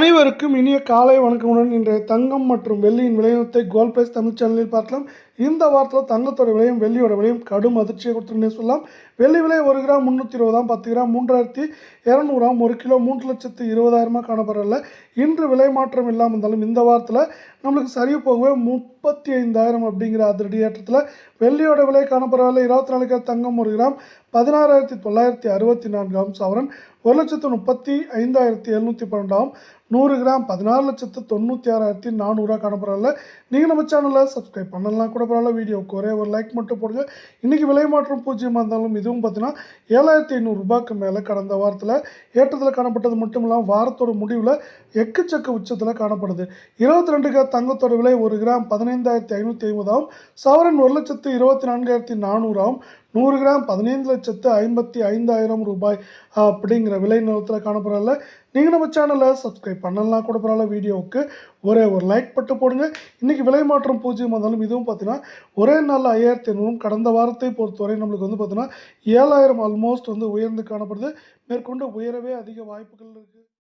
அனைவருக்கும் இனிய காலை வணக்கமுடன் இன்றைய தங்கம் மற்றும் வெள்ளியின் விலையத்தை கோல்ட் பிரைஸ் தமிழ் சேனலில் பார்க்கலாம். இந்த வாரத்தில் தங்கத்தோட விலையும் வெள்ளியோட விலையும் கடும் அதிர்ச்சியை கொடுத்துருன்னே சொல்லலாம். வெள்ளி விலை 1 கிராம் 320, 10 கிராம் 3200, 1 கிலோ 3,20,000 காணப்படல. இன்று விலை மாற்றம் இல்லாமல் இருந்தாலும் இந்த வாரத்தில் நம்மளுக்கு சரிவு போகவே 35,000 அப்படிங்கிற அதிரடி ஏற்றத்தில் வெள்ளியோட விலை காணப்படவில்லை. 24 கேரட் தங்கம் 1 கிராம் 16,964 சவரன் 1,35,712 100 கிராம் 16,96,400 காணப்படல. நீங்கள் நம்ம சேனலில் சப்ஸ்கிரைப் பண்ணலாம் கூட பரவாயில்ல, வீடியோவுக்கு ஒரே ஒரு லைக் மட்டும் போடுங்க. இன்றைக்கி விலை மாற்றம் பூஜ்ஜியமாக இருந்தாலும் இதுவும் பார்த்தீங்கன்னா 7,500 ரூபாய்க்கு மேலே கடந்த வாரத்தில் ஏற்றத்தில் காணப்பட்டது மட்டும் இல்லாமல் வாரத்தோட முடிவில் எக்கச்சக்க உச்சத்தில் காணப்படுது. 22 கேரட் தங்கத்தோட விலை 1 கிராம் 15,550 சவரன் 1,24,400 100 கிராம் 15,55,000 ரூபாய் அப்படிங்கிற விலை நிலத்தில் காணப்படல. நீங்கள் நம்ம சேனலில் சப்ஸ்கிரைப் பண்ணலாம் கூட பரவாயில்ல, வீடியோவுக்கு ஒரே ஒரு லைக் பட்டு போடுங்க. இன்றைக்கி விலை மாற்றம் பூஜ்ஜியமாக இருந்தாலும் இதுவும் பார்த்தீங்கன்னா ஒரே நாளில் 5,500 கடந்த வாரத்தை பொறுத்தவரை நம்மளுக்கு வந்து பார்த்தீங்கன்னா 7,000 ஆல்மோஸ்ட் உயர்ந்து காணப்படுது. மேற்கொண்டு உயரவே அதிக வாய்ப்புகள் இருக்குது.